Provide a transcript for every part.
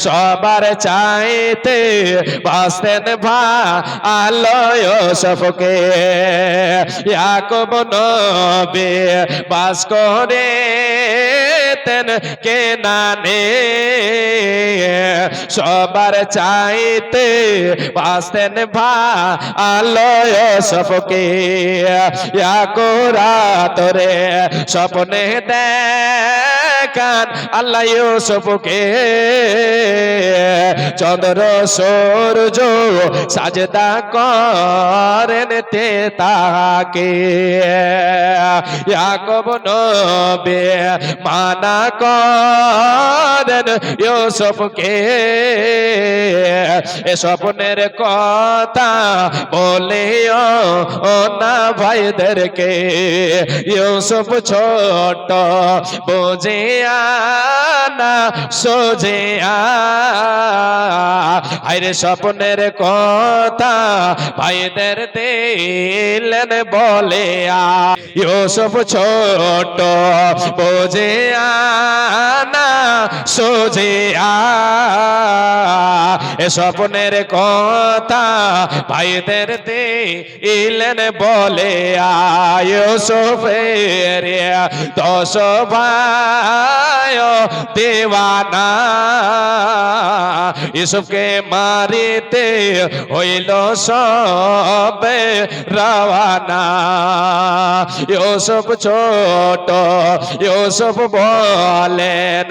সবার চাইতে বাঁচতেন ভালো ইউসুফকে ইয়াকুব নবী বাস করে কেনানে সবার চাইতে বাঁচতেন ভালো ইউসুফকে ইয়াকুব রাতরে স্বপ্নে দেখান আল্লাহ ইউসুফকে চন্দ্র সূর্য সাজদা করেন তাকে ইয়াকুব নবী মানা করেন ইউসুফকে এ স্বপ্নের কথা বলিও না ভাইদেরকে ইউসুফ ছোট বুঝিয়া না সোজিয়া আরে স্বপ্নের কথা ভাইদের দিলেন বলে ইউসুফ ছোট বুঝিয়া না সোজিয়া এ স্বপ্নের কথা ভাইদের দিলেন বলে ইউসুফের 10 ভাই দেওয়ানা ইউসুফকে মারিতে হইল সবে রওয়ানা ইউসুফ ছোট ইউসুফ বলেন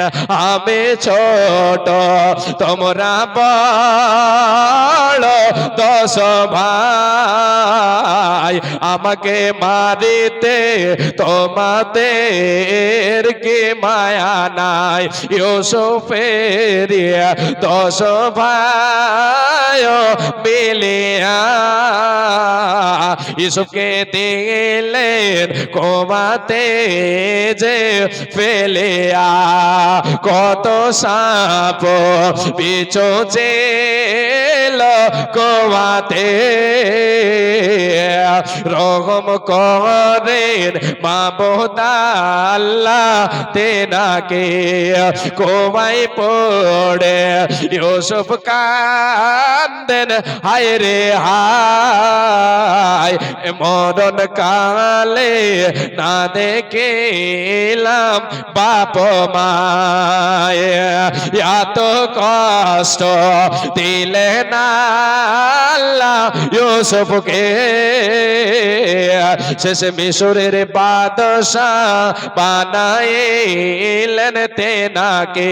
আমি ছোট তোমরা বড় 10 ভাই আমাকে মারিতে তোমাদের কি মায়া নাই ইউসুফের 10 ভাই মিলিয়া ইউসুফকে দিলেন কোমাতে যে ফেলিয়া কত সাপ পিছু ছিল কোমাতে রহম করেন মাবুদ আল্লাহ তেনাকে কোমায় পড়ে ইউসুফ কান্দেন হায় রে হায় মরণ কালে না দেখিলাম বাপ মায় এত কষ্ট দিলেন আল্লাহ ইউসুফকে শেষে মিশরের বাদশাহ বানাইলেন তেনাকে